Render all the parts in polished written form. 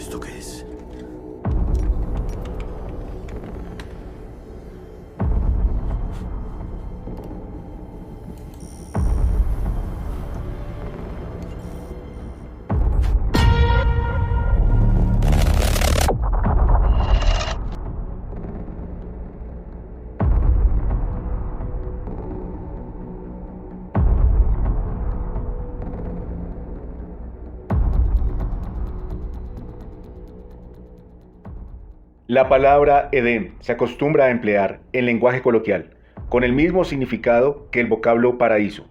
¿Esto qué es? La palabra Edén se acostumbra a emplear en lenguaje coloquial, con el mismo significado que el vocablo paraíso.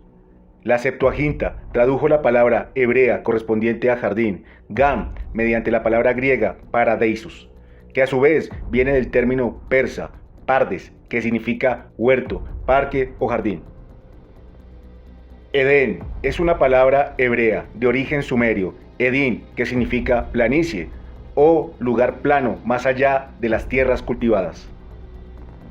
La Septuaginta tradujo la palabra hebrea correspondiente a jardín, gam, mediante la palabra griega paradeisos, que a su vez viene del término persa, pardes, que significa huerto, parque o jardín. Edén es una palabra hebrea de origen sumerio, edín, que significa planicie, o lugar plano más allá de las tierras cultivadas.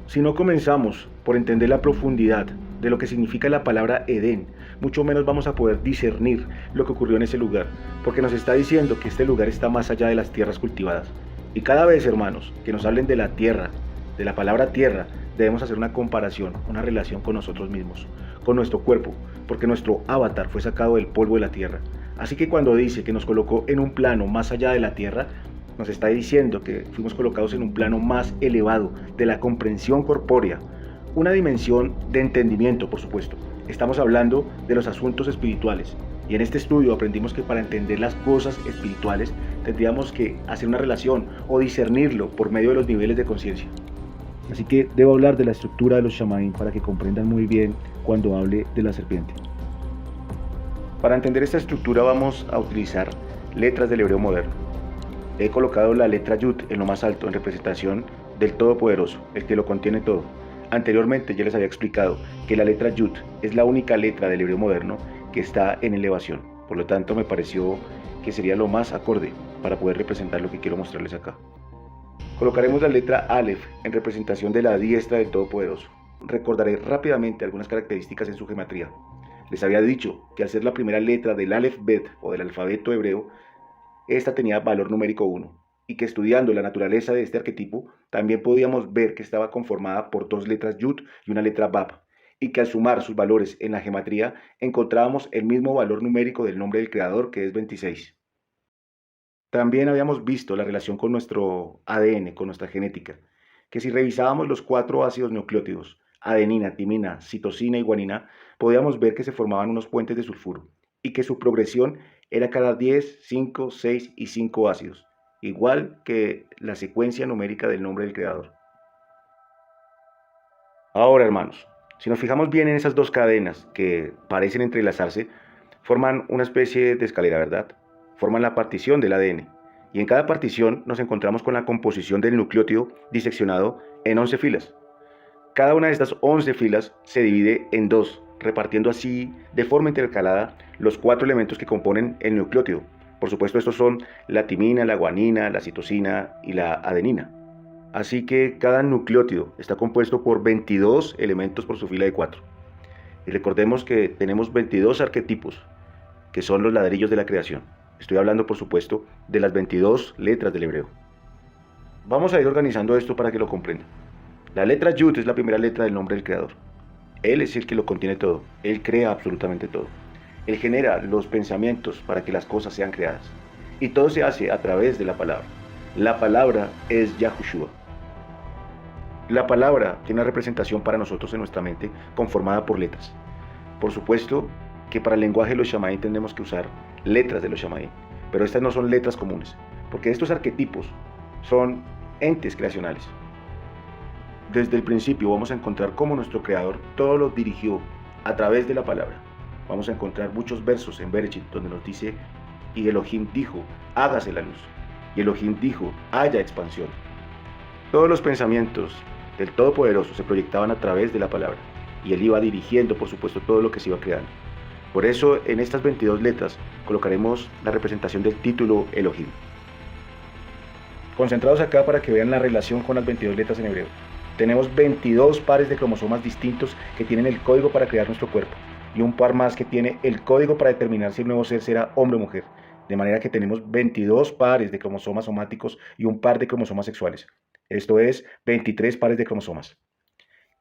Si no comenzamos por entender la profundidad de lo que significa la palabra Edén, mucho menos vamos a poder discernir lo que ocurrió en ese lugar, porque nos está diciendo que este lugar está más allá de las tierras cultivadas. Y cada vez, hermanos, que nos hablen de la tierra, de la palabra tierra, debemos hacer una comparación, una relación con nosotros mismos, con nuestro cuerpo, porque nuestro avatar fue sacado del polvo de la tierra. Así que cuando dice que nos colocó en un plano más allá de la tierra, nos está diciendo que fuimos colocados en un plano más elevado de la comprensión corpórea, una dimensión de entendimiento, por supuesto. Estamos hablando de los asuntos espirituales, y en este estudio aprendimos que para entender las cosas espirituales tendríamos que hacer una relación o discernirlo por medio de los niveles de conciencia. Así que debo hablar de la estructura de los Shamaim para que comprendan muy bien cuando hable de la serpiente. Para entender esta estructura vamos a utilizar letras del hebreo moderno. He colocado la letra Yud en lo más alto en representación del Todopoderoso, el que lo contiene todo. Anteriormente ya les había explicado que la letra Yud es la única letra del hebreo moderno que está en elevación. Por lo tanto me pareció que sería lo más acorde para poder representar lo que quiero mostrarles acá. Colocaremos la letra Aleph en representación de la diestra del Todopoderoso. Recordaré rápidamente algunas características en su gematría. Les había dicho que al ser la primera letra del Aleph Bet o del alfabeto hebreo, esta tenía valor numérico 1, y que estudiando la naturaleza de este arquetipo, también podíamos ver que estaba conformada por dos letras Yud y una letra Bab, y que al sumar sus valores en la gematría encontrábamos el mismo valor numérico del nombre del creador, que es 26. También habíamos visto la relación con nuestro ADN, con nuestra genética, que si revisábamos los 4 ácidos nucleótidos, adenina, timina, citosina y guanina, podíamos ver que se formaban unos puentes de sulfuro, y que su progresión era cada 10, 5, 6 y 5 ácidos, igual que la secuencia numérica del nombre del creador. Ahora, hermanos, si nos fijamos bien en esas dos cadenas que parecen entrelazarse, forman una especie de escalera, ¿verdad? Forman la partición del ADN, y en cada partición nos encontramos con la composición del nucleótido diseccionado en 11 filas. Cada una de estas 11 filas se divide en dos, repartiendo así de forma intercalada los 4 elementos que componen el nucleótido. Por supuesto, estos son la timina, la guanina, la citosina y la adenina. Así que cada nucleótido está compuesto por 22 elementos por su fila de 4. Y recordemos que tenemos 22 arquetipos, que son los ladrillos de la creación. Estoy hablando, por supuesto, de las 22 letras del hebreo. Vamos a ir organizando esto para que lo comprendan. La letra Yud es la primera letra del nombre del creador. Él es el que lo contiene todo. Él crea absolutamente todo. Él genera los pensamientos para que las cosas sean creadas. Y todo se hace a través de la palabra. La palabra es Yahushua. La palabra tiene una representación para nosotros en nuestra mente conformada por letras. Por supuesto que para el lenguaje de los Shamaim tenemos que usar letras de los Shamaim, pero estas no son letras comunes, porque estos arquetipos son entes creacionales. Desde el principio vamos a encontrar cómo nuestro creador todo lo dirigió a través de la palabra. Vamos a encontrar muchos versos en Bereshit donde nos dice: y Elohim dijo, hágase la luz, y Elohim dijo, haya expansión. Todos los pensamientos del Todopoderoso se proyectaban a través de la palabra, y él iba dirigiendo, por supuesto, todo lo que se iba creando. Por eso en estas 22 letras colocaremos la representación del título Elohim. Concentrados acá para que vean la relación con las 22 letras en hebreo. Tenemos 22 pares de cromosomas distintos que tienen el código para crear nuestro cuerpo, y un par más que tiene el código para determinar si el nuevo ser será hombre o mujer. de manera que tenemos 22 pares de cromosomas somáticos y un par de cromosomas sexuales. Esto es 23 pares de cromosomas.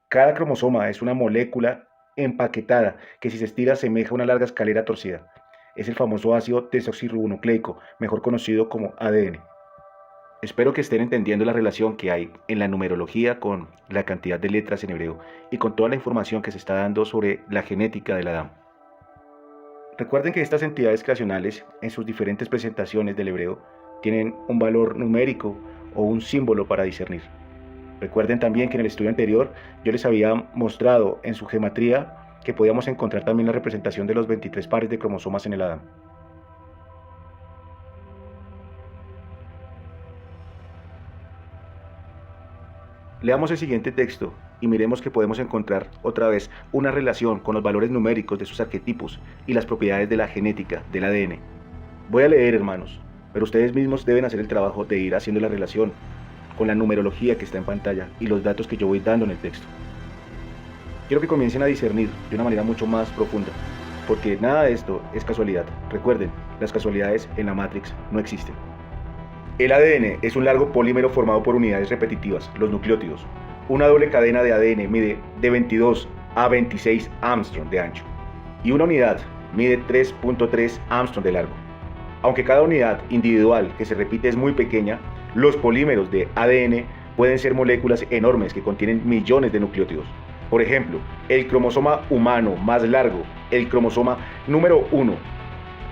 Cada cromosoma es una molécula empaquetada que si se estira asemeja a una larga escalera torcida. Es el famoso ácido desoxirribonucleico, mejor conocido como ADN. Espero que estén entendiendo la relación que hay en la numerología con la cantidad de letras en hebreo y con toda la información que se está dando sobre la genética del Adán. Recuerden que estas entidades creacionales, en sus diferentes presentaciones del hebreo, tienen un valor numérico o un símbolo para discernir. Recuerden también que en el estudio anterior yo les había mostrado en su gematría que podíamos encontrar también la representación de los 23 pares de cromosomas en el Adán. Leamos el siguiente texto y miremos que podemos encontrar otra vez una relación con los valores numéricos de sus arquetipos y las propiedades de la genética del ADN. Voy a leer, hermanos, pero ustedes mismos deben hacer el trabajo de ir haciendo la relación con la numerología que está en pantalla y los datos que yo voy dando en el texto. Quiero que comiencen a discernir de una manera mucho más profunda, porque nada de esto es casualidad. Recuerden, las casualidades en la Matrix no existen. El ADN es un largo polímero formado por unidades repetitivas, los nucleótidos. Una doble cadena de ADN mide de 22 a 26 Armstrong de ancho y una unidad mide 3.3 Armstrong de largo. Aunque cada unidad individual que se repite es muy pequeña, los polímeros de ADN pueden ser moléculas enormes que contienen millones de nucleótidos. Por ejemplo, el cromosoma humano más largo, el cromosoma número 1,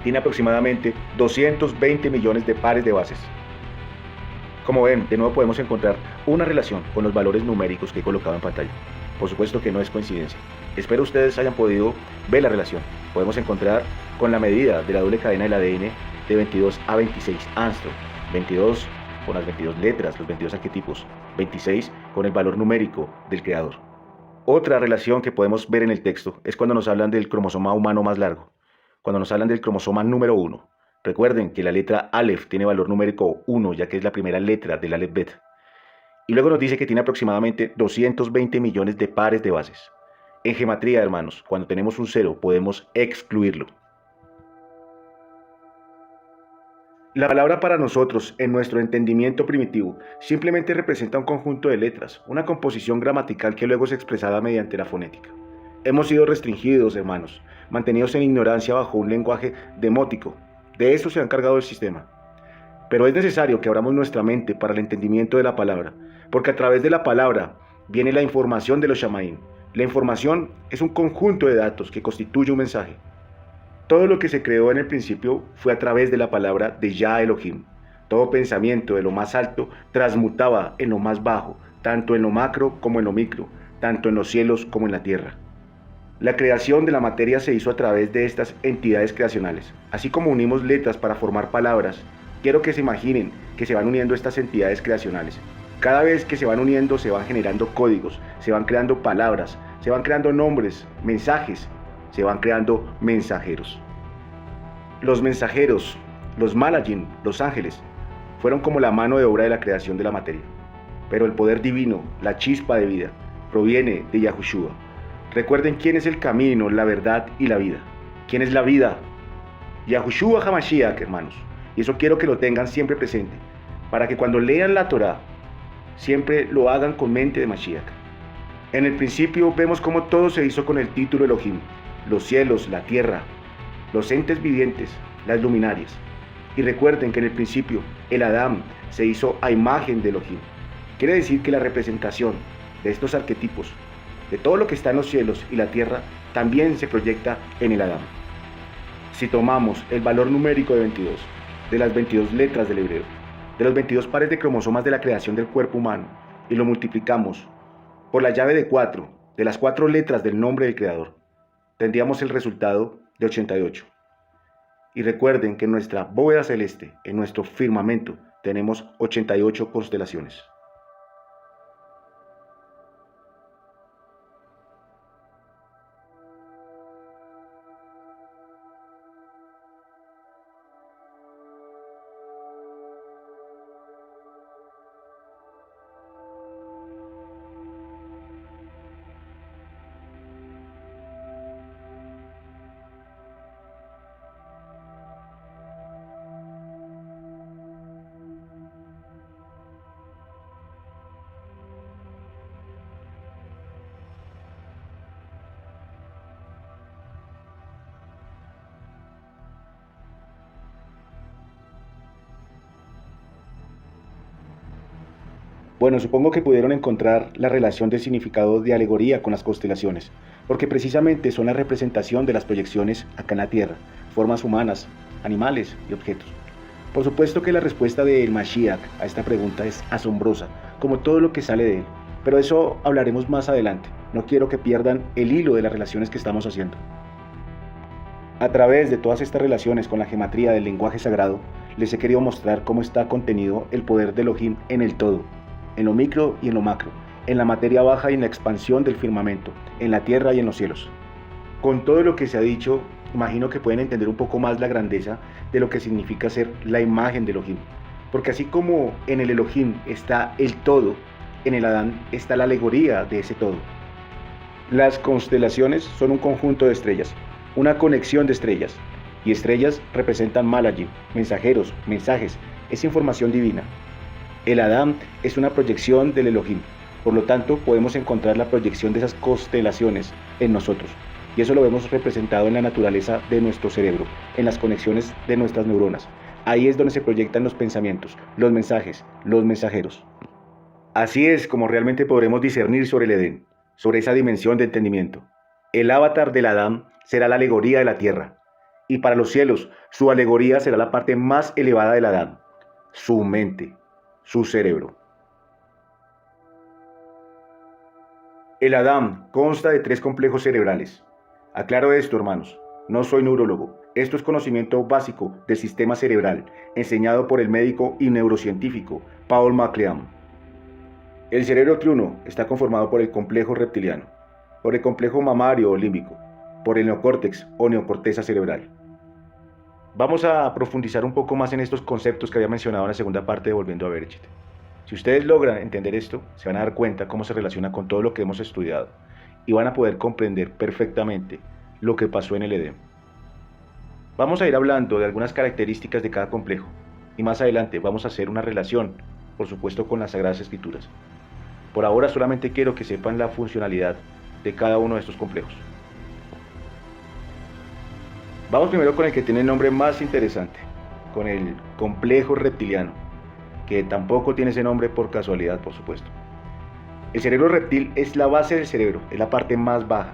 tiene aproximadamente 220 millones de pares de bases. Como ven, de nuevo podemos encontrar una relación con los valores numéricos que he colocado en pantalla. Por supuesto que no es coincidencia. Espero ustedes hayan podido ver la relación. Podemos encontrar con la medida de la doble cadena del ADN de 22 a 26 Armstrong. 22 con las 22 letras, los 22 arquetipos. 26 con el valor numérico del creador. Otra relación que podemos ver en el texto es cuando nos hablan del cromosoma humano más largo. Cuando nos hablan del cromosoma número 1. Recuerden que la letra Aleph tiene valor numérico 1, ya que es la primera letra del Aleph Bet. Y luego nos dice que tiene aproximadamente 220 millones de pares de bases. En gematría, hermanos, cuando tenemos un 0 podemos excluirlo. La palabra para nosotros, en nuestro entendimiento primitivo, simplemente representa un conjunto de letras, una composición gramatical que luego es expresada mediante la fonética. Hemos sido restringidos, hermanos, mantenidos en ignorancia bajo un lenguaje demótico. De eso se ha encargado el sistema. Pero es necesario que abramos nuestra mente para el entendimiento de la palabra, porque a través de la palabra viene la información de los Shamaim. La información es un conjunto de datos que constituye un mensaje. Todo lo que se creó en el principio fue a través de la palabra de Yah Elohim. Todo pensamiento de lo más alto transmutaba en lo más bajo, tanto en lo macro como en lo micro, tanto en los cielos como en la tierra. La creación de la materia se hizo a través de estas entidades creacionales. Así como unimos letras para formar palabras, quiero que se imaginen que se van uniendo estas entidades creacionales. Cada vez que se van uniendo se van generando códigos, se van creando palabras, se van creando nombres, mensajes, se van creando mensajeros. Los mensajeros, los malajim, los ángeles, fueron como la mano de obra de la creación de la materia. Pero el poder divino, la chispa de vida, proviene de Yahushua. Recuerden quién es el camino, la verdad y la vida. ¿Quién es la vida? Yahushua HaMashiach, hermanos. Y eso quiero que lo tengan siempre presente, para que cuando lean la Torá, siempre lo hagan con mente de Mashiach. En el principio vemos cómo todo se hizo con el título Elohim, los cielos, la tierra, los entes vivientes, las luminarias. Y recuerden que en el principio el Adán se hizo a imagen de Elohim. Quiere decir que la representación de estos arquetipos, de todo lo que está en los cielos y la tierra, también se proyecta en el Adán. Si tomamos el valor numérico de 22, de las 22 letras del hebreo, de los 22 pares de cromosomas de la creación del cuerpo humano, y lo multiplicamos por la llave de 4, de las 4 letras del nombre del creador, tendríamos el resultado de 88. Y recuerden que en nuestra bóveda celeste, en nuestro firmamento, tenemos 88 constelaciones. Bueno, supongo que pudieron encontrar la relación del significado de alegoría con las constelaciones, porque precisamente son la representación de las proyecciones acá en la Tierra, formas humanas, animales y objetos. Por supuesto que la respuesta del Mashiach a esta pregunta es asombrosa, como todo lo que sale de él, pero eso hablaremos más adelante. No quiero que pierdan el hilo de las relaciones que estamos haciendo. A través de todas estas relaciones con la gematría del lenguaje sagrado, les he querido mostrar cómo está contenido el poder de Elohim en el todo, en lo micro y en lo macro, en la materia baja y en la expansión del firmamento, en la tierra y en los cielos. Con todo lo que se ha dicho, imagino que pueden entender un poco más la grandeza de lo que significa ser la imagen de Elohim, porque así como en el Elohim está el todo, en el Adán está la alegoría de ese todo. Las constelaciones son un conjunto de estrellas, una conexión de estrellas, y estrellas representan Malajim, mensajeros, mensajes, es información divina. El Adán es una proyección del Elohim, por lo tanto podemos encontrar la proyección de esas constelaciones en nosotros, y eso lo vemos representado en la naturaleza de nuestro cerebro, en las conexiones de nuestras neuronas. Ahí es donde se proyectan los pensamientos, los mensajes, los mensajeros. Así es como realmente podremos discernir sobre el Edén, sobre esa dimensión de entendimiento. El avatar del Adán será la alegoría de la tierra, y para los cielos su alegoría será la parte más elevada del Adán, su mente, su cerebro. El Adán consta de 3 complejos cerebrales. Aclaro esto, hermanos, no soy neurólogo. Esto es conocimiento básico del sistema cerebral, enseñado por el médico y neurocientífico Paul MacLean. El cerebro triuno está conformado por el complejo reptiliano, por el complejo mamario o límbico, por el neocórtex o neocorteza cerebral. Vamos a profundizar un poco más en estos conceptos que había mencionado en la segunda parte de Volviendo a Bereshit. Si ustedes logran entender esto, se van a dar cuenta cómo se relaciona con todo lo que hemos estudiado y van a poder comprender perfectamente lo que pasó en el Edén. Vamos a ir hablando de algunas características de cada complejo y más adelante vamos a hacer una relación, por supuesto, con las Sagradas Escrituras. Por ahora solamente quiero que sepan la funcionalidad de cada uno de estos complejos. Vamos primero con el que tiene el nombre más interesante, con el complejo reptiliano, que tampoco tiene ese nombre por casualidad, por supuesto. El cerebro reptil es la base del cerebro, es la parte más baja.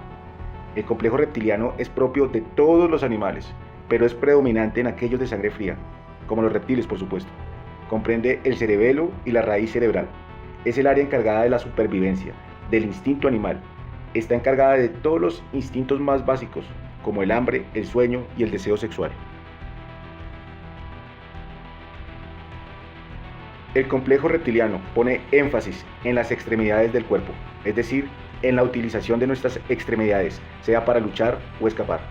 El complejo reptiliano es propio de todos los animales, pero es predominante en aquellos de sangre fría, como los reptiles, por supuesto. Comprende el cerebelo y la raíz cerebral. Es el área encargada de la supervivencia, del instinto animal. Está encargada de todos los instintos más básicos, como el hambre, el sueño y el deseo sexual. El complejo reptiliano pone énfasis en las extremidades del cuerpo, es decir, en la utilización de nuestras extremidades, sea para luchar o escapar.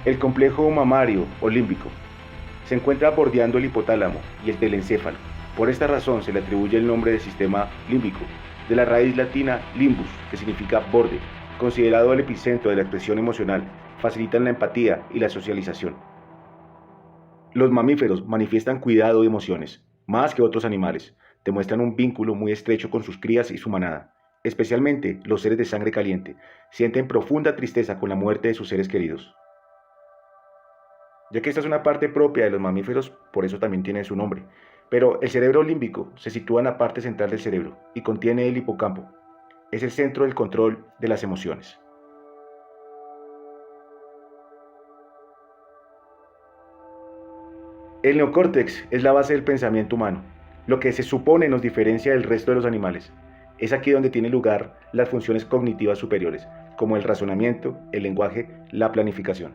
El complejo mamario o límbico se encuentra bordeando el hipotálamo y el telencéfalo. Por esta razón se le atribuye el nombre de sistema límbico, de la raíz latina limbus, que significa borde, considerado el epicentro de la expresión emocional, facilitan la empatía y la socialización. Los mamíferos manifiestan cuidado y emociones, más que otros animales, demuestran un vínculo muy estrecho con sus crías y su manada. Especialmente los seres de sangre caliente, sienten profunda tristeza con la muerte de sus seres queridos. Ya que esta es una parte propia de los mamíferos, por eso también tiene su nombre. Pero el cerebro límbico se sitúa en la parte central del cerebro y contiene el hipocampo. Es el centro del control de las emociones. El neocórtex es la base del pensamiento humano, lo que se supone nos diferencia del resto de los animales. Es aquí donde tiene lugar las funciones cognitivas superiores, como el razonamiento, el lenguaje, la planificación.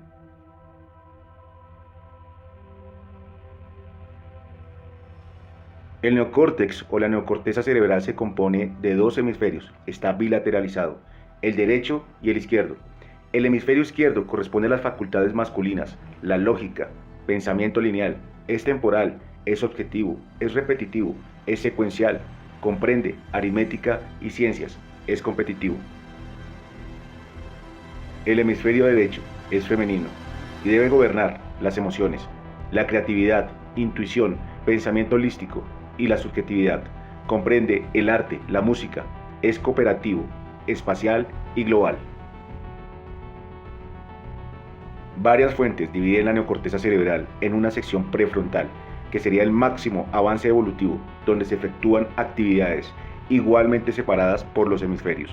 El neocórtex o la neocorteza cerebral se compone de 2 hemisferios, está bilateralizado, el derecho y el izquierdo. El hemisferio izquierdo corresponde a las facultades masculinas, la lógica, pensamiento lineal, es temporal, es objetivo, es repetitivo, es secuencial, comprende aritmética y ciencias, es competitivo. El hemisferio derecho es femenino y debe gobernar las emociones, la creatividad, intuición, pensamiento holístico y la subjetividad. Comprende el arte, la música, es cooperativo, espacial y global. Varias fuentes dividen la neocorteza cerebral en una sección prefrontal, que sería el máximo avance evolutivo, donde se efectúan actividades igualmente separadas por los hemisferios.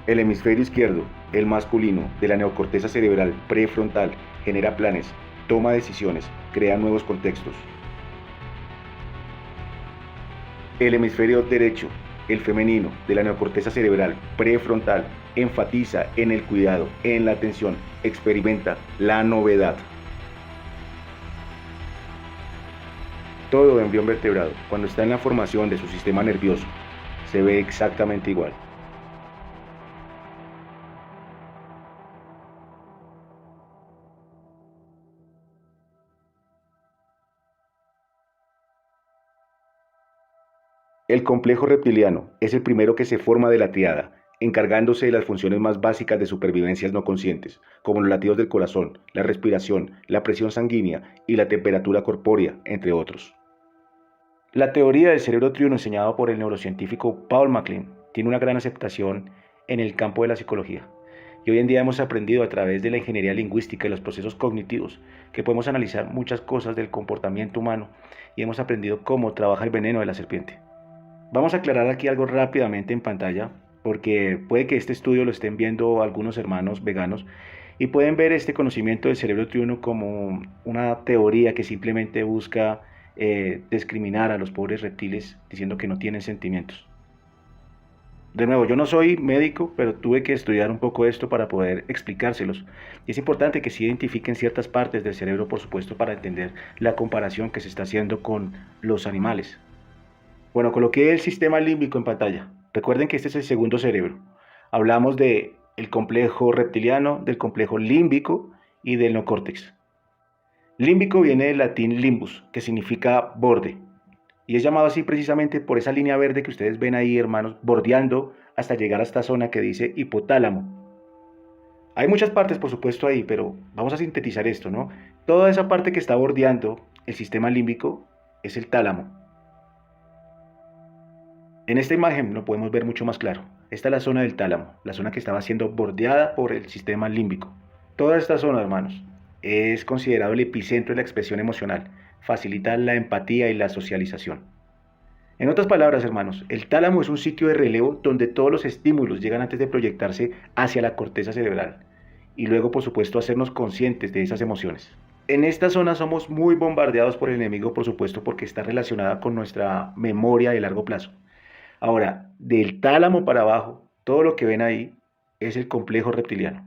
El hemisferio izquierdo, el masculino, de la neocorteza cerebral prefrontal, genera planes, toma decisiones, crea nuevos contextos. El hemisferio derecho, el femenino, de la neocorteza cerebral prefrontal, enfatiza en el cuidado, en la atención, experimenta la novedad. Todo embrión vertebrado, cuando está en la formación de su sistema nervioso, se ve exactamente igual. El complejo reptiliano es el primero que se forma de la triada, encargándose de las funciones más básicas de supervivencias no conscientes, como los latidos del corazón, la respiración, la presión sanguínea y la temperatura corpórea, entre otros. La teoría del cerebro triuno enseñada por el neurocientífico Paul MacLean tiene una gran aceptación en el campo de la psicología. Y hoy en día hemos aprendido a través de la ingeniería lingüística y los procesos cognitivos que podemos analizar muchas cosas del comportamiento humano y hemos aprendido cómo trabaja el veneno de la serpiente. Vamos a aclarar aquí algo rápidamente en pantalla, porque puede que este estudio lo estén viendo algunos hermanos veganos y pueden ver este conocimiento del cerebro triuno como una teoría que simplemente busca discriminar a los pobres reptiles diciendo que no tienen sentimientos. De nuevo, yo no soy médico, pero tuve que estudiar un poco esto para poder explicárselos. Y es importante que se identifiquen ciertas partes del cerebro, por supuesto, para entender la comparación que se está haciendo con los animales. Bueno, coloqué el sistema límbico en pantalla. Recuerden que este es el segundo cerebro. Hablamos del complejo reptiliano, del complejo límbico y del neocórtex. Límbico viene del latín limbus, que significa borde. Y es llamado así precisamente por esa línea verde que ustedes ven ahí, hermanos, bordeando hasta llegar a esta zona que dice hipotálamo. Hay muchas partes, por supuesto, ahí, pero vamos a sintetizar esto, ¿no? Toda esa parte que está bordeando el sistema límbico es el tálamo. En esta imagen lo podemos ver mucho más claro. Esta es la zona del tálamo, la zona que estaba siendo bordeada por el sistema límbico. Toda esta zona, hermanos, es considerado el epicentro de la expresión emocional. Facilita la empatía y la socialización. En otras palabras, hermanos, el tálamo es un sitio de relevo donde todos los estímulos llegan antes de proyectarse hacia la corteza cerebral y luego, por supuesto, hacernos conscientes de esas emociones. En esta zona somos muy bombardeados por el enemigo, por supuesto, porque está relacionada con nuestra memoria de largo plazo. Ahora, del tálamo para abajo, todo lo que ven ahí es el complejo reptiliano.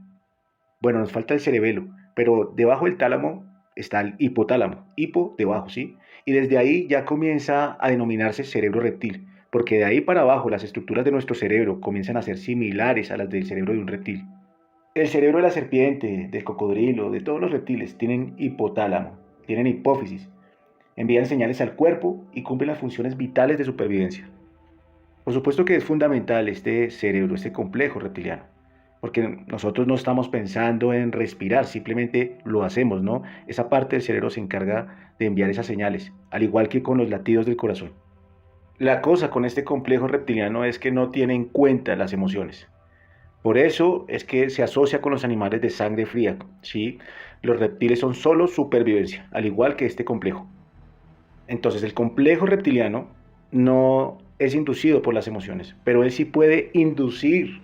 Bueno, nos falta el cerebelo, pero debajo del tálamo está el hipotálamo, hipo debajo, ¿sí? Y desde ahí ya comienza a denominarse cerebro reptil, porque de ahí para abajo las estructuras de nuestro cerebro comienzan a ser similares a las del cerebro de un reptil. El cerebro de la serpiente, del cocodrilo, de todos los reptiles tienen hipotálamo, tienen hipófisis, envían señales al cuerpo y cumplen las funciones vitales de supervivencia. Por supuesto que es fundamental este cerebro, este complejo reptiliano, porque nosotros no estamos pensando en respirar, simplemente lo hacemos, ¿no? Esa parte del cerebro se encarga de enviar esas señales, al igual que con los latidos del corazón. La cosa con este complejo reptiliano es que no tiene en cuenta las emociones. Por eso es que se asocia con los animales de sangre fría, ¿sí? Los reptiles son solo supervivencia, al igual que este complejo. Entonces el complejo reptiliano no es inducido por las emociones, pero él sí puede inducir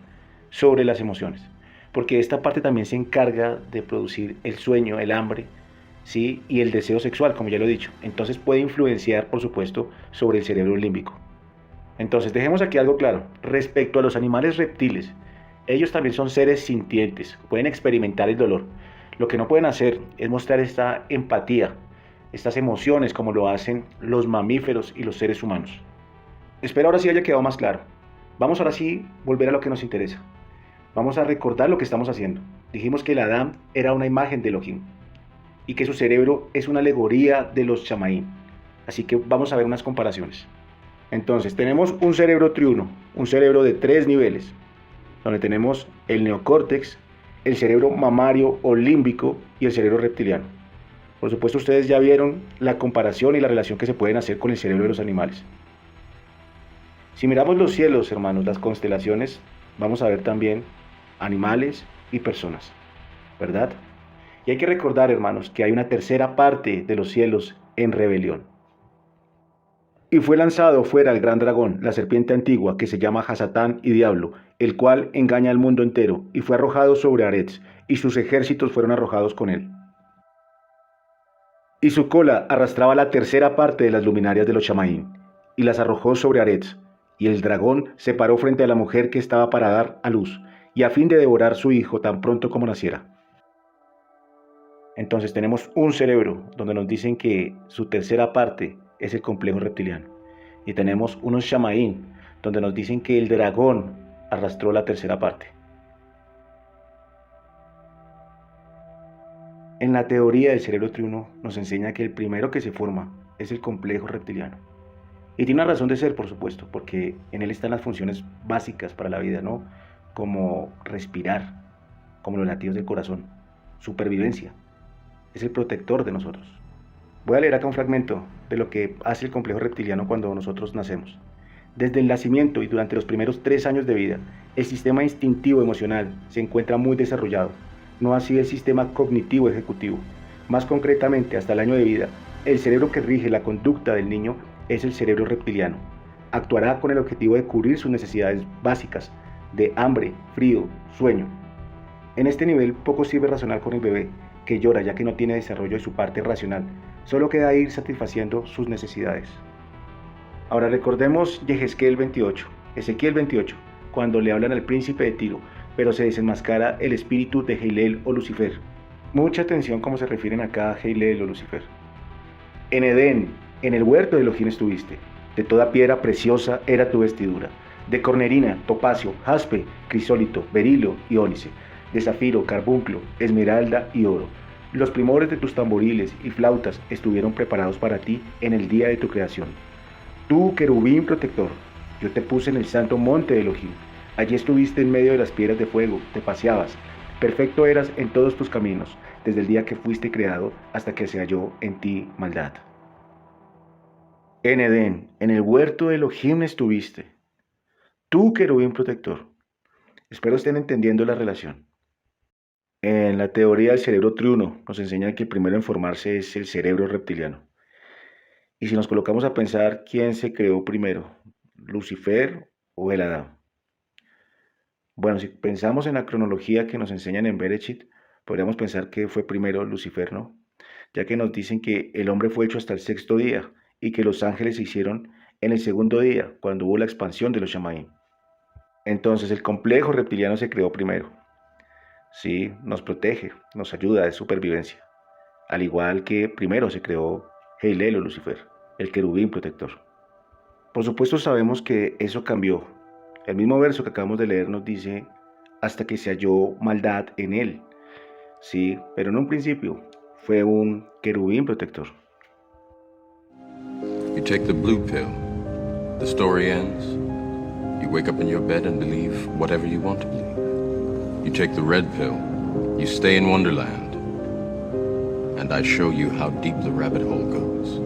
sobre las emociones, porque esta parte también se encarga de producir el sueño, el hambre, ¿sí? Y el deseo sexual, como ya lo he dicho. Entonces puede influenciar, por supuesto, sobre el cerebro límbico. Entonces dejemos aquí algo claro. Respecto a los animales reptiles, ellos también son seres sintientes, pueden experimentar el dolor. Lo que no pueden hacer es mostrar esta empatía, estas emociones como lo hacen los mamíferos y los seres humanos. Espero ahora sí haya quedado más claro. Vamos ahora sí a volver a lo que nos interesa. Vamos a recordar lo que estamos haciendo. Dijimos que el Adán era una imagen de Elohim y que su cerebro es una alegoría de los Chamaín. Así que vamos a ver unas comparaciones. Entonces tenemos un cerebro triuno, un cerebro de 3 niveles, donde tenemos el neocórtex, el cerebro mamario o límbico y el cerebro reptiliano. Por supuesto ustedes ya vieron la comparación y la relación que se pueden hacer con el cerebro de los animales. Si miramos los cielos, hermanos, las constelaciones, vamos a ver también animales y personas, ¿verdad? Y hay que recordar, hermanos, que hay una tercera parte de los cielos en rebelión. Y fue lanzado fuera el gran dragón, la serpiente antigua, que se llama Hasatán y Diablo, el cual engaña al mundo entero, y fue arrojado sobre Aretz, y sus ejércitos fueron arrojados con él. Y su cola arrastraba la tercera parte de las luminarias de los Shamaín, y las arrojó sobre Aretz, y el dragón se paró frente a la mujer que estaba para dar a luz, y a fin de devorar su hijo tan pronto como naciera. Entonces tenemos un cerebro donde nos dicen que su tercera parte es el complejo reptiliano. Y tenemos unos Shamaín donde nos dicen que el dragón arrastró la tercera parte. En la teoría del cerebro triuno nos enseña que el primero que se forma es el complejo reptiliano. Y tiene una razón de ser, por supuesto, porque en él están las funciones básicas para la vida, ¿no? Como respirar, como los latidos del corazón, supervivencia. Es el protector de nosotros. Voy a leer acá un fragmento de lo que hace el complejo reptiliano cuando nosotros nacemos. Desde el nacimiento y durante los primeros 3 años de vida, el sistema instintivo emocional se encuentra muy desarrollado, no así el sistema cognitivo ejecutivo. Más concretamente, hasta el año de vida, el cerebro que rige la conducta del niño es el cerebro reptiliano. Actuará con el objetivo de cubrir sus necesidades básicas de hambre, frío, sueño. En este nivel poco sirve razonar con el bebé, que llora ya que no tiene desarrollo de su parte racional, solo queda ir satisfaciendo sus necesidades. Ahora recordemos Ezequiel 28, cuando le hablan al príncipe de Tiro, pero se desenmascara el espíritu de Heilel o Lucifer. Mucha atención cómo se refieren acá a Heilel o Lucifer. En Edén, en el huerto de Elohim estuviste, de toda piedra preciosa era tu vestidura, de cornerina, topacio, jaspe, crisólito, berilo y ónice, de zafiro, carbunclo, esmeralda y oro. Los primores de tus tamboriles y flautas estuvieron preparados para ti en el día de tu creación. Tú, querubín protector, yo te puse en el santo monte de Elohim. Allí estuviste en medio de las piedras de fuego, te paseabas. Perfecto eras en todos tus caminos, desde el día que fuiste creado hasta que se halló en ti maldad. En Edén, en el huerto de Elohim estuviste. Tú, querubín protector. Espero estén entendiendo la relación. En la teoría del cerebro triuno nos enseña que el primero en formarse es el cerebro reptiliano. Y si nos colocamos a pensar quién se creó primero, Lucifer o el Adán. Bueno, si pensamos en la cronología que nos enseñan en Bereshit, podríamos pensar que fue primero Lucifer, ¿no? Ya que nos dicen que el hombre fue hecho hasta el 6.º día y que los ángeles se hicieron en el 2.º día, cuando hubo la expansión de los Shamaín. Entonces el complejo reptiliano se creó primero. Sí, nos protege, nos ayuda de supervivencia. Al igual que primero se creó Heilel o Lucifer, el querubín protector. Por supuesto sabemos que eso cambió. El mismo verso que acabamos de leer nos dice, hasta que se halló maldad en él. Sí, pero en un principio fue un querubín protector. You take the blue pill, the story ends. You wake up in your bed and believe whatever you want to believe. You take the red pill, you stay in Wonderland, and I show you how deep the rabbit hole goes.